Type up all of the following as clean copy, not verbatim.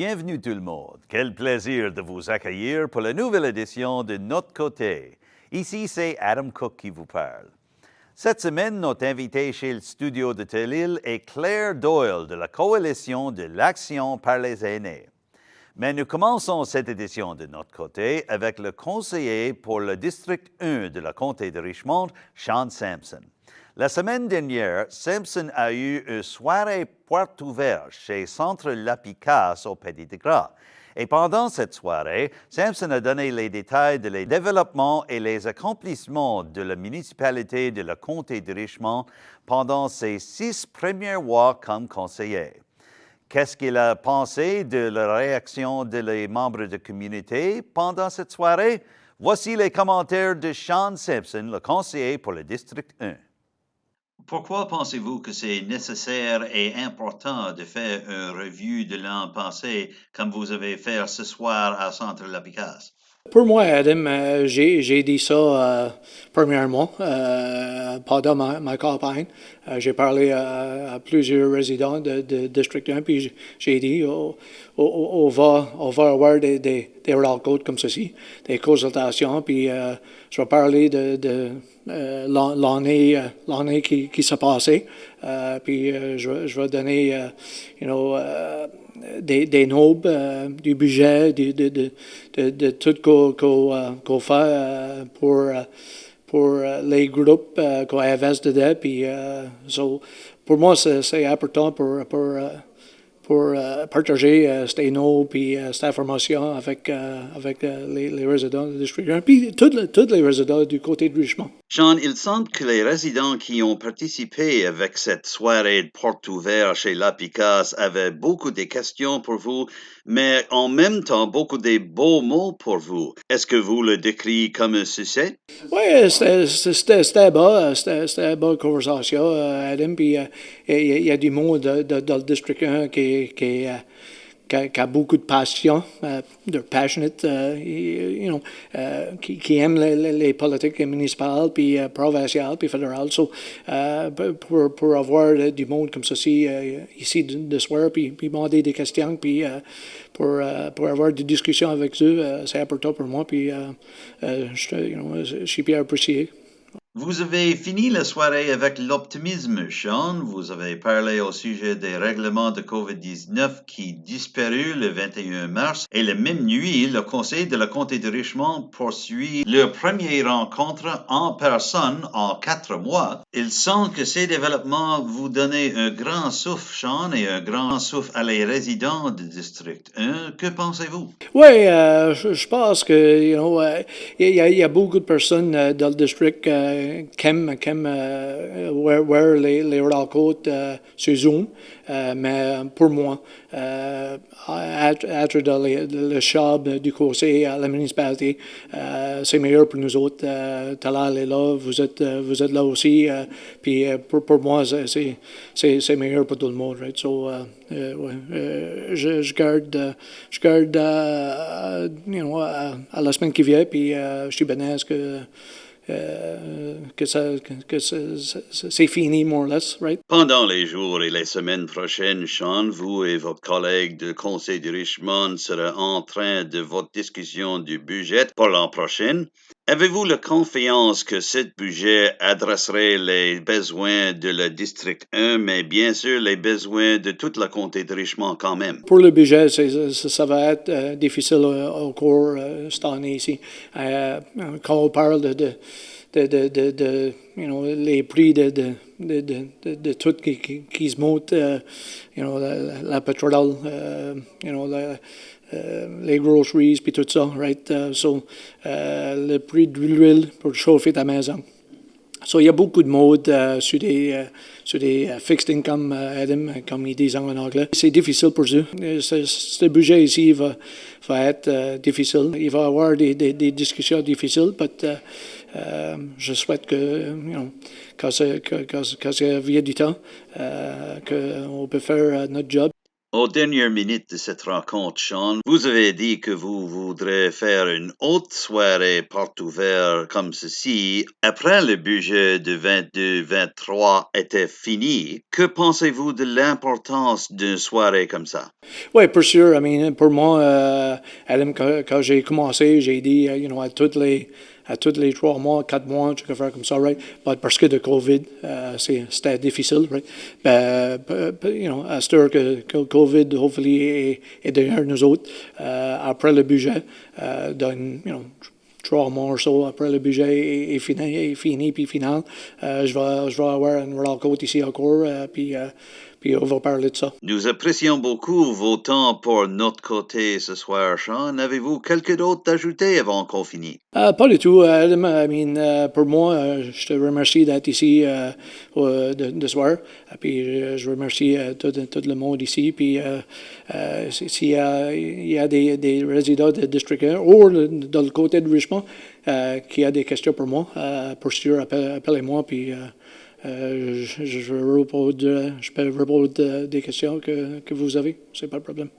bienvenue tout le monde. Quel plaisir de vous accueillir pour la nouvelle édition de Notre Côté. Ici, c'est Adam Cook qui vous parle. Cette semaine, notre invité chez le studio de Telle-Île est Claire Doyle de la Coalition de l'Action par les aînés. Mais nous commençons cette édition de Notre Côté avec le conseiller pour le district 1 de la comté de Richmond, Sean Sampson. La semaine dernière, Sampson a eu une soirée porte ouverte chez Centre La Picasse au Petit-de-Gras. Et pendant cette soirée, Sampson a donné les détails des développements et les accomplissements de la municipalité de la comté de Richmond pendant ses 6 premiers mois comme conseiller. Qu'est-ce qu'il a pensé de la réaction des membres de la communauté pendant cette soirée? Voici les commentaires de Sean Sampson, le conseiller pour le district 1. Pourquoi pensez-vous que c'est nécessaire et important de faire une revue de l'an passé comme vous avez fait ce soir à Centre La Picasse? Pour moi, Adam, j'ai dit ça premièrement pendant ma campagne. J'ai parlé à plusieurs résidents de District 1, puis j'ai dit on va avoir des rencontres comme ceci, des consultations, puis je vais parler de l'année qui s'est passée, puis je vais donner des nobles, du budget, de tout qu'on fait pour les groupes qu'on investit dedans. Puis, pour moi, c'est important pour partager ces notes puis cette information avec les résidents du district 1, puis tous les résidents du côté de Richmond. Sean, il semble que les résidents qui ont participé avec cette soirée de porte ouverte chez La Picasse avaient beaucoup de questions pour vous, mais en même temps beaucoup de beaux mots pour vous. Est-ce que vous le décrivez comme un succès? Oui, c'était bon. C'était une bonne conversation, Adam. Puis il y a du monde dans le district 1 qui a beaucoup de passion, they're passionate, qui aiment les politiques municipales, puis provinciales, puis fédérales. So, pour avoir du monde comme ceci ici de soir, puis demander des questions, puis pour avoir des discussions avec eux, c'est important pour moi, puis je suis bien apprécié. Vous avez fini la soirée avec l'optimisme, Sean. Vous avez parlé au sujet des règlements de COVID-19 qui disparurent le 21 mars et la même nuit, le conseil de la comté de Richmond poursuit leur première rencontre en personne en 4 mois. Il semble que ces développements vous donnent un grand souffle, Sean, et un grand souffle à les résidents du district 1. Que pensez-vous? Oui, je pense que, il y a beaucoup de personnes dans le district qui aiment voir les rencontres sur Zoom, mais pour moi, être dans le shop du conseil à la municipalité, c'est meilleur pour nous autres. Talal est là, vous êtes là aussi, puis pour moi, c'est meilleur pour tout le monde, right? So, je garde à la semaine qui vient, puis je suis bien que c'est fini, more or less, right? Pendant les jours et les semaines prochaines, Sean, vous et votre collègue du Conseil de Richmond serez en train de votre discussion du budget pour l'an prochain. Avez-vous la confiance que ce budget adresserait les besoins de le district 1, mais bien sûr les besoins de toute la comté de Richmond quand même? Pour le budget, ça va être difficile encore cette année ici. Quand on parle de les prix de tout qui se monte, la pétrole, les groceries, puis tout ça, right? Le prix de l'huile pour chauffer ta maison. So, il y a beaucoup de modes sur des fixed income, Adam, comme ils disent en anglais. C'est difficile pour eux. Ce budget ici va être difficile. Il va y avoir des discussions difficiles, mais je souhaite que, quand ça vient du temps, qu'on peut faire notre job. Aux dernières minutes de cette rencontre, Sean, vous avez dit que vous voudrez faire une autre soirée porte ouverte comme ceci après le budget de 22-23 était fini. Que pensez-vous de l'importance d'une soirée comme ça? Oui, pour sûr. Pour moi, Adam, quand j'ai commencé, j'ai dit, à tous les 3 mois, 4 mois, je vais faire comme ça, right? Parce que de COVID, c'était difficile, right? À cette heure que le COVID, hopefully, est derrière nous autres, après le budget, dans, 3 mois ou so après le budget est fini puis final, je vais avoir une rencontre ici encore, puis on va parler de ça. Nous apprécions beaucoup vos temps pour notre côté ce soir, Sean. Avez-vous quelque chose d'ajouter avant qu'on finisse? Pas du tout, Adam. Pour moi, je te remercie d'être ici de soir. Puis je remercie tout le monde ici. Puis s'il y a des résidents de District 1 ou dans le côté de Richmond qui a des questions pour moi, pour sûr, appelez-moi. Puis je peux répondre des questions que vous avez. C'est pas le problème.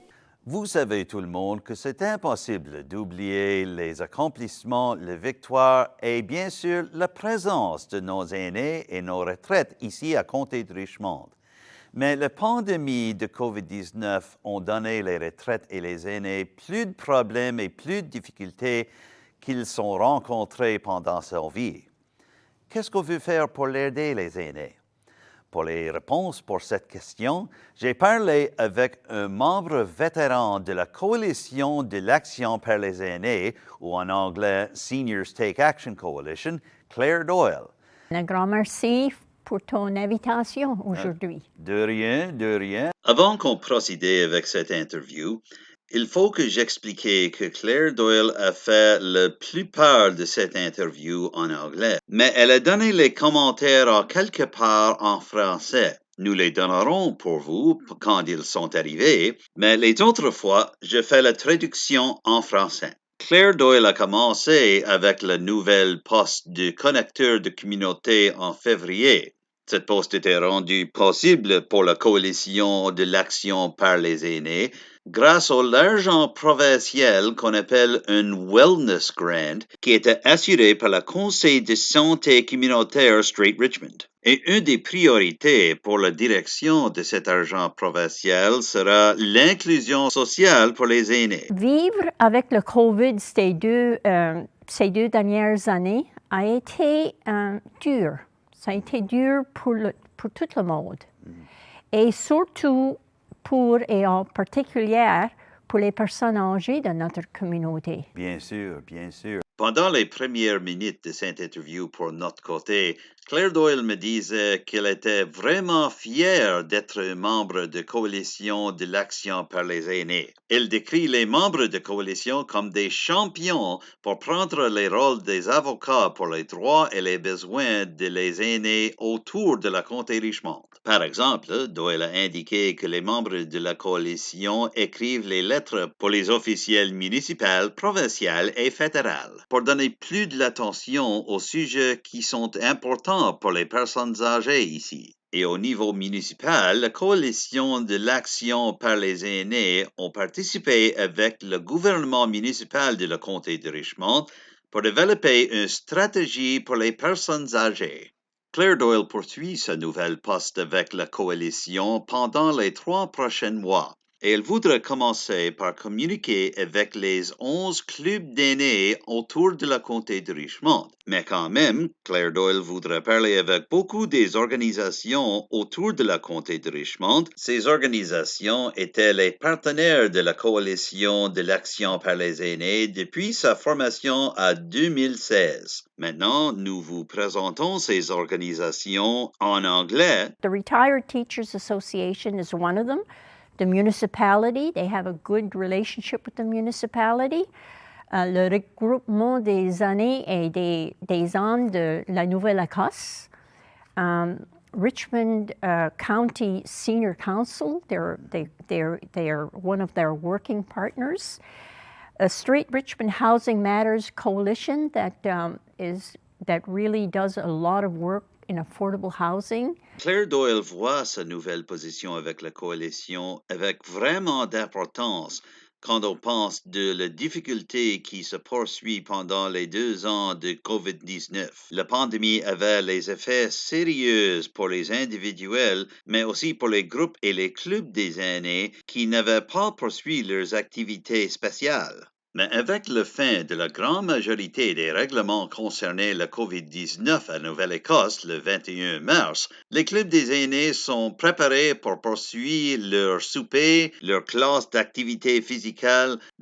Vous savez tout le monde que c'est impossible d'oublier les accomplissements, les victoires et bien sûr la présence de nos aînés et nos retraites ici à Comté de Richmond. Mais la pandémie de COVID-19 a donné les retraites et les aînés plus de problèmes et plus de difficultés qu'ils ont rencontrés pendant leur vie. Qu'est-ce qu'on veut faire pour aider les aînés? Pour les réponses pour cette question, j'ai parlé avec un membre vétéran de la Coalition de l'Action par les aînés, ou en anglais Seniors Take Action Coalition, Claire Doyle. Un grand merci pour ton invitation aujourd'hui. De rien. Avant qu'on procède avec cette interview, il faut que j'explique que Claire Doyle a fait la plupart de cette interview en anglais, mais elle a donné les commentaires à quelque part en français. Nous les donnerons pour vous quand ils sont arrivés, mais les autres fois, je fais la traduction en français. Claire Doyle a commencé avec la nouvelle poste de connecteur de communauté en février. Cette poste était rendue possible pour la Coalition de l'Action par les aînés grâce à l'argent provincial qu'on appelle un Wellness Grant qui était assuré par le Conseil de santé communautaire Strait Richmond. Et une des priorités pour la direction de cet argent provincial sera l'inclusion sociale pour les aînés. Vivre avec le COVID ces deux dernières années a été dur. Ça a été dur pour tout le monde. Et surtout et en particulier pour les personnes âgées de notre communauté. Bien sûr. Pendant les premières minutes de cette interview pour notre côté, Claire Doyle me disait qu'elle était vraiment fière d'être un membre de Coalition de l'Action par les aînés. Elle décrit les membres de Coalition comme des champions pour prendre les rôles des avocats pour les droits et les besoins de les aînés autour de la Comté Richmond. Par exemple, Doyle a indiqué que les membres de la Coalition écrivent les lettres pour les officiels municipaux, provinciaux et fédéraux pour donner plus de l'attention aux sujets qui sont importants pour les personnes âgées ici. Et au niveau municipal, la Coalition de l'Action par les aînés a participé avec le gouvernement municipal de la Comté de Richmond pour développer une stratégie pour les personnes âgées. Claire Doyle poursuit sa nouvelle poste avec la Coalition pendant les 3 prochains mois. Et elle voudrait commencer par communiquer avec les 11 clubs d'aînés autour de la Comté de Richmond. Mais quand même, Claire Doyle voudrait parler avec beaucoup des organisations autour de la Comté de Richmond. Ces organisations étaient les partenaires de la Coalition de l'Action par les aînés depuis sa formation en 2016. Maintenant, nous vous présentons ces organisations en anglais. The Retired Teachers Association is one of them. The municipality, they have a good relationship with the municipality. Le regroupement des aînés et des âmes de la Nouvelle-Écosse. Richmond County Senior Council, they're one of their working partners. Strait Richmond Housing Matters Coalition that really does a lot of work in affordable housing. Claire Doyle voit sa nouvelle position avec la coalition avec vraiment d'importance quand on pense de la difficulté qui se poursuit pendant les 2 ans de COVID-19. La pandémie avait les effets sérieux pour les individuels, mais aussi pour les groupes et les clubs des aînés qui n'avaient pas poursuivi leurs activités spéciales. Mais avec la fin de la grande majorité des règlements concernant la COVID-19 à Nouvelle-Écosse le 21 mars, les clubs des aînés sont préparés pour poursuivre leur souper, leur classe d'activité physique,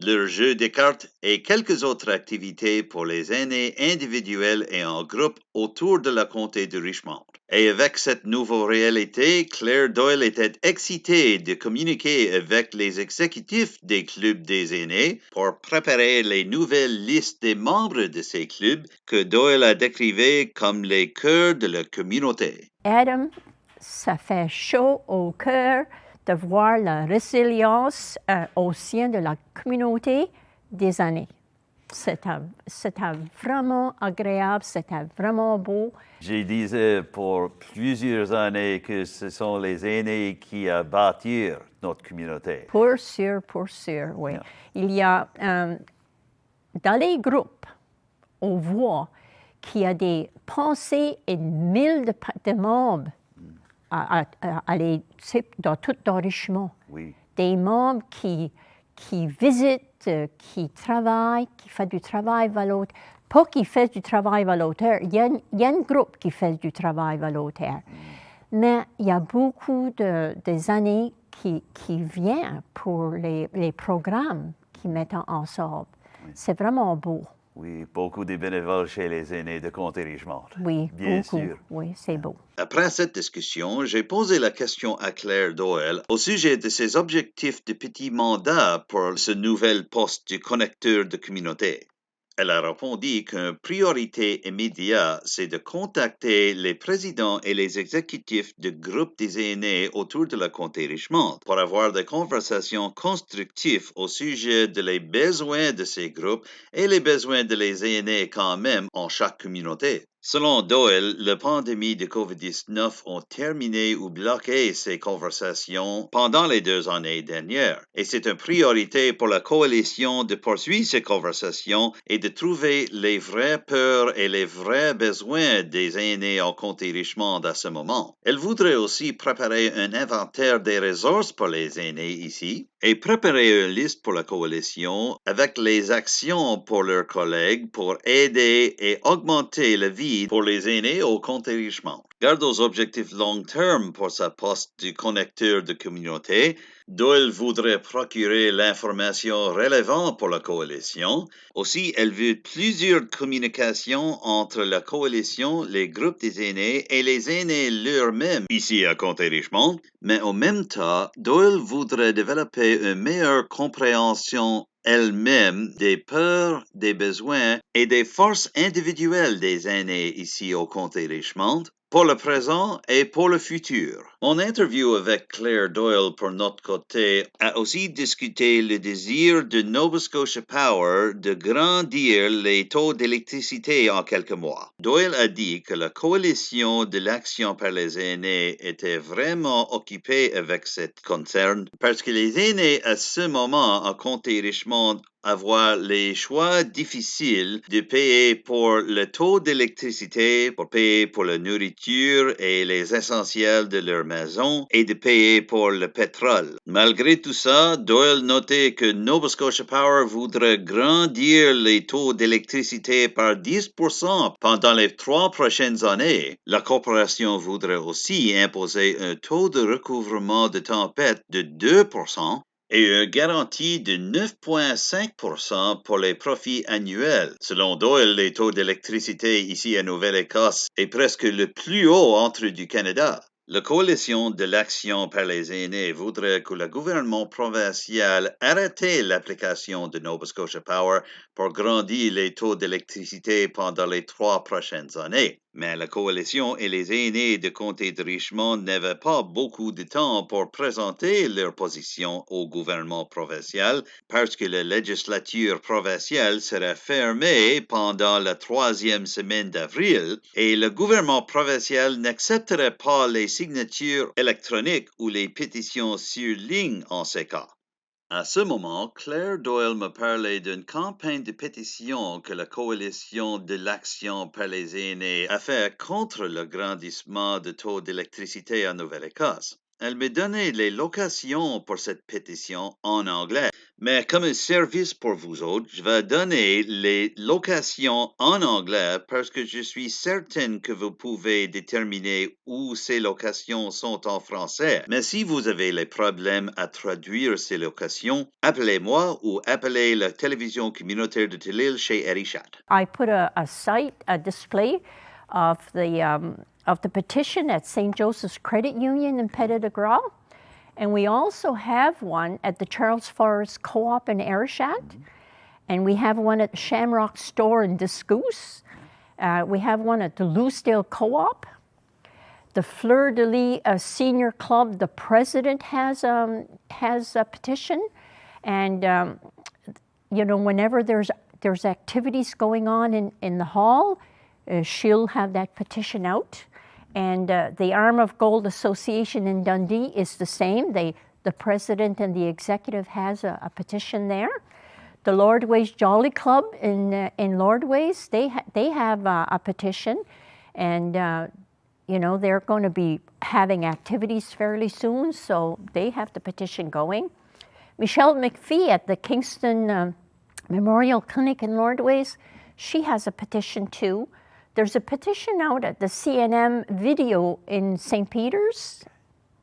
leurs jeux de cartes et quelques autres activités pour les aînés individuels et en groupe autour de la comté de Richmond. Et avec cette nouvelle réalité, Claire Doyle était excitée de communiquer avec les exécutifs des clubs des aînés pour préparer les nouvelles listes des membres de ces clubs que Doyle a décrivées comme les cœurs de la communauté. Adam, ça fait chaud au cœur de voir la résilience au sein de la communauté des aînés. C'était vraiment agréable, c'était vraiment beau. J'ai dit pour plusieurs années que ce sont les aînés qui bâtirent notre communauté. Pour sûr, oui. Yeah. Il y a, dans les groupes, on voit qu'il y a des pensées et 1000 de membres dans tout Richmond. Oui. Des membres qui visitent, qui travaillent, qui font du travail volontaire. Pas qui fait du travail volontaire. Il y a un groupe qui fait du travail volontaire. Mais il y a beaucoup des années qui viennent pour les programmes qu'ils mettent ensemble. Oui. C'est vraiment beau. Oui, beaucoup de bénévoles chez les aînés de Comté Richmond. Oui, bien beaucoup. sûr. Oui, c'est beau. Après cette discussion, j'ai posé la question à Claire Doyle au sujet de ses objectifs de petit mandat pour ce nouvel poste de connecteur de communauté. Elle a répondu qu'une priorité immédiate, c'est de contacter les présidents et les exécutifs de groupes des aînés autour de la comté Richmond pour avoir des conversations constructives au sujet de les besoins de ces groupes et les besoins de les aînés quand même en chaque communauté. Selon Doyle, la pandémie de COVID-19 a terminé ou bloqué ces conversations pendant les 2 années dernières. Et c'est une priorité pour la coalition de poursuivre ces conversations et de trouver les vraies peurs et les vrais besoins des aînés en comté Richmond à ce moment. Elle voudrait aussi préparer un inventaire des ressources pour les aînés ici et préparer une liste pour la coalition avec les actions pour leurs collègues pour aider et augmenter la vie pour les aînés au comté Richmond. Garde aux objectifs long terme pour sa poste de connecteur de communauté, Doyle voudrait procurer l'information relevante pour la coalition. Aussi, elle veut plusieurs communications entre la coalition, les groupes des aînés et les aînés eux-mêmes ici à Comté Richmond. Mais en même temps, Doyle voudrait développer une meilleure compréhension elle-même des peurs, des besoins et des forces individuelles des aînés ici au comté Richmond, pour le présent et pour le futur. Mon interview avec Claire Doyle pour notre côté a aussi discuté le désir de Nova Scotia Power de grandir les taux d'électricité en quelques mois. Doyle a dit que la coalition de l'action par les aînés était vraiment occupée avec cette concern parce que les aînés à ce moment à comté Richmond avoir les choix difficiles de payer pour le taux d'électricité, pour payer pour la nourriture et les essentiels de leur maison et de payer pour le pétrole. Malgré tout ça, Doyle notait que Nova Scotia Power voudrait grandir les taux d'électricité par 10% pendant les 3 prochaines années. La corporation voudrait aussi imposer un taux de recouvrement de tempête de 2%. Et une garantie de 9,5% pour les profits annuels. Selon Doyle, les taux d'électricité ici à Nouvelle-Écosse est presque le plus haut entre du Canada. La coalition de l'action par les aînés voudrait que le gouvernement provincial arrête l'application de Nova Scotia Power pour grandir les taux d'électricité pendant les 3 prochaines années. Mais la coalition et les aînés de comté de Richmond n'avaient pas beaucoup de temps pour présenter leur position au gouvernement provincial parce que la législature provinciale sera fermée pendant la 3e semaine d'avril et le gouvernement provincial n'accepterait pas les signatures électroniques ou les pétitions sur ligne en ces cas. À ce moment, Claire Doyle me parlait d'une campagne de pétition que la Coalition de l'Action par les aînés a fait contre l'agrandissement de taux d'électricité en Nouvelle-Écosse. Elle me donnait les locations pour cette pétition en anglais, mais comme un service pour vous autres, je vais donner les locations en anglais parce que je suis certaine que vous pouvez déterminer où ces locations sont en français. Mais si vous avez les problèmes à traduire ces locations, appelez-moi ou appelez la télévision communautaire de Tellil chez Erichat. I put a display of the petition at St. Joseph's Credit Union in Petit de Gras. And we also have one at the Charles Forest Co-op in Arishat. And we have one at the Shamrock Store in Discouse. We have one at the Loosedale Co-op. The Fleur de Lis Senior Club, the president has a petition. And, whenever there's activities going on in the hall, she'll have that petition out. And the Arm of Gold Association in Dundee is the same. The president and the executive has a petition there. The Lordways Jolly Club in Lordways, they have a petition. And, they're going to be having activities fairly soon, so they have the petition going. Michelle McPhee at the Kingston Memorial Clinic in Lordways, she has a petition too. There's a petition out at the CNM Video in St. Peter's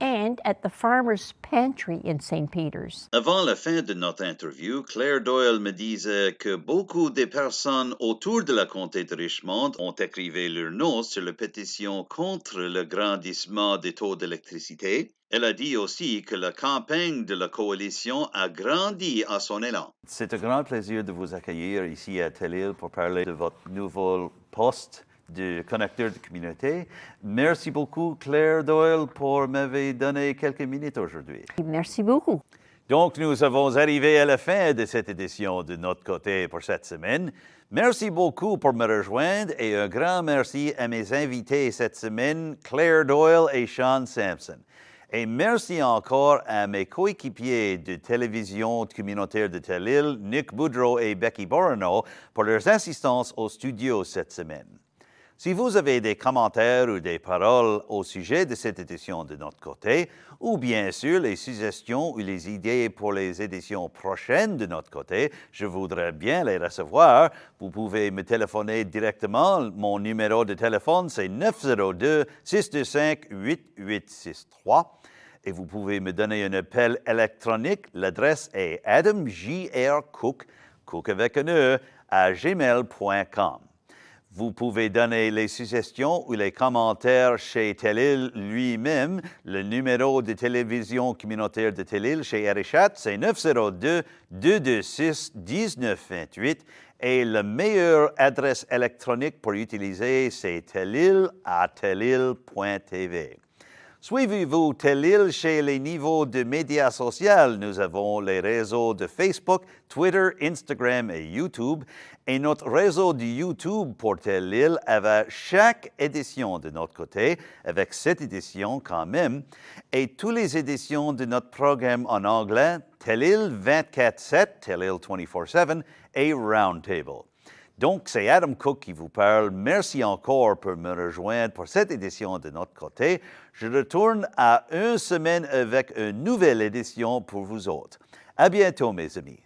and at the Farmer's Pantry in St. Peter's. Avant la fin de notre interview, Claire Doyle me disait que beaucoup de personnes autour de la comté de Richmond ont écrit leur nom sur la pétition contre le grandissement des taux d'électricité. Elle a dit aussi que la campagne de la coalition a grandi à son élan. C'est un grand plaisir de vous accueillir ici à Tellil pour parler de votre nouveau poste de connecteur de communauté. Merci beaucoup, Claire Doyle, pour m'avoir donné quelques minutes aujourd'hui. Merci beaucoup. Donc, nous avons arrivé à la fin de cette édition de Notre Côté pour cette semaine. Merci beaucoup pour me rejoindre et un grand merci à mes invités cette semaine, Claire Doyle et Sean Sampson. Et merci encore à mes coéquipiers de télévision communautaire de Tellil, Nick Boudreau et Becky Borono, pour leur assistance au studio cette semaine. Si vous avez des commentaires ou des paroles au sujet de cette édition de Notre Côté, ou bien sûr les suggestions ou les idées pour les éditions prochaines de Notre Côté, je voudrais bien les recevoir. Vous pouvez me téléphoner directement. Mon numéro de téléphone, c'est 902-625-8863. Et vous pouvez me donner un appel électronique. L'adresse est adamjrcook, cook avec un E, @gmail.com. Vous pouvez donner les suggestions ou les commentaires chez Tellil lui-même. Le numéro de télévision communautaire de Tellil chez Erichat, c'est 902-226-1928. Et la meilleure adresse électronique pour utiliser, c'est tellil@tellil.tv. Suivez-vous Tellil chez les niveaux de médias sociaux. Nous avons les réseaux de Facebook, Twitter, Instagram et YouTube. Et notre réseau de YouTube pour Tellil avec chaque édition de Notre Côté, avec cette édition quand même, et toutes les éditions de notre programme en anglais, Tellil 24/7, Tellil 24/7 et Roundtable. Donc, c'est Adam Cook qui vous parle. Merci encore pour me rejoindre pour cette édition de Notre Côté. Je retourne à une semaine avec une nouvelle édition pour vous autres. À bientôt, mes amis.